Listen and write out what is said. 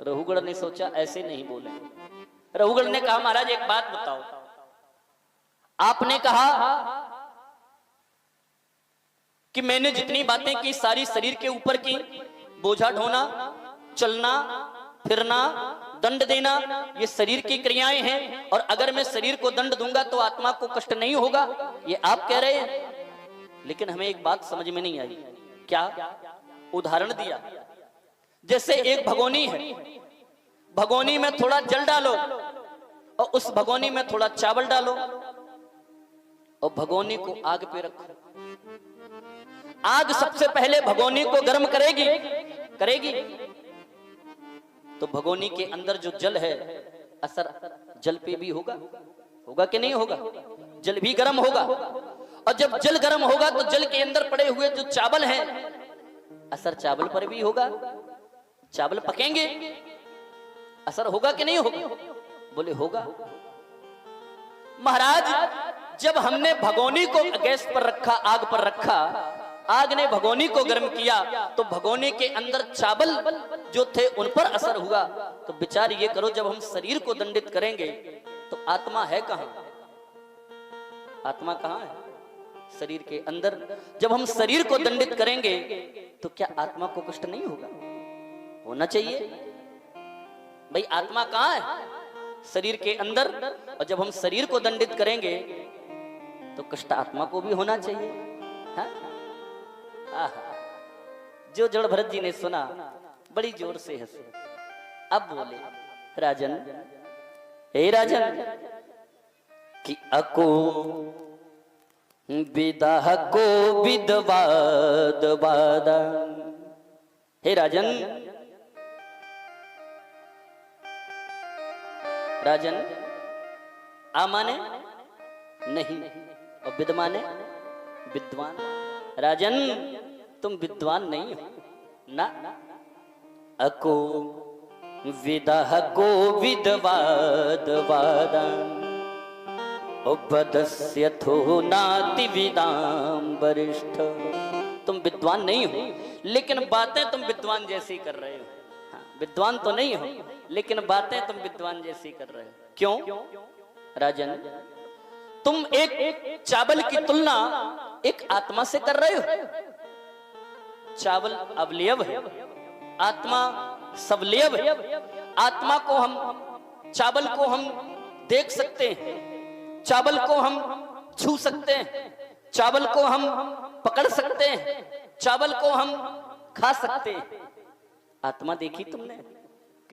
रघुगढ़ ने सोचा ऐसे नहीं बोले। रघुगढ़ ने कहा महाराज एक बात बताओ, आपने कहा कि मैंने जितनी बातें की सारी शरीर के ऊपर की, बोझा ढोना, चलना फिरना, दंड देना, ये शरीर की क्रियाएं हैं, और अगर मैं शरीर को दंड दूंगा तो आत्मा को कष्ट नहीं होगा, ये आप कह रहे हैं। लेकिन हमें एक बात समझ में नहीं आई। क्या? उदाहरण दिया, जैसे एक भगोनी है, भगोनी में थोड़ा जल डालो और उस भगोनी में थोड़ा चावल डालो और भगोनी को आग पे रखो। आग सबसे पहले भगोनी को गर्म करेगी तो भगोनी के अंदर जो जल है असर जल पे भी होगा कि नहीं होगा? जल भी गर्म होगा, और जब जल गर्म होगा तो जल के अंदर पड़े हुए जो चावल हैं असर चावल पर भी होगा। चावल पकेंगे, असर होगा कि नहीं होगा? बोले होगा। महाराज जब हमने भगोनी को गैस पर रखा, आग पर रखा, आग ने भगोनी को गर्म किया तो भगोनी के अंदर चावल जो थे उन पर असर हुआ। तो विचार ये करो, जब हम शरीर को दंडित करेंगे तो आत्मा है कहां? आत्मा कहां है? शरीर के अंदर। जब हम शरीर को दंडित करेंगे तो क्या आत्मा को कष्ट नहीं होगा? होना चाहिए भाई। आत्मा कहां है? शरीर के अंदर। और जब हम शरीर को दंडित करेंगे तो कष्ट आत्मा को भी होना चाहिए। हाँ? जो जड़ भरत जी ने सुना बड़ी जोर से हंसे। अब बोले, राजन, हे राजन, कि अको विदाह को विदवाद वादा। हे राजन, राजन आ माने नहीं और विद माने विद्वान। राजन तुम विद्वान नहीं हो ना। अको विदाह को विदवाद वादा उपदस्यथो नाति विदाम वरिष्ठ। तुम विद्वान नहीं हो लेकिन बातें तुम विद्वान जैसी कर रहे हो। हाँ, विद्वान तो नहीं हो लेकिन बातें तुम विद्वान जैसी कर रहे हो। क्यों? राजन तुम एक चावल की तुलना एक आत्मा से कर रहे हो। चावल अवयव है, आत्मा सवयव है। आत्मा को हम, चावल को हम देख सकते हैं, चावल को हम छू सकते हैं, चावल को हम पकड़ सकते हैं, चावल को हम खा सकते हैं। आत्मा देखी तुमने?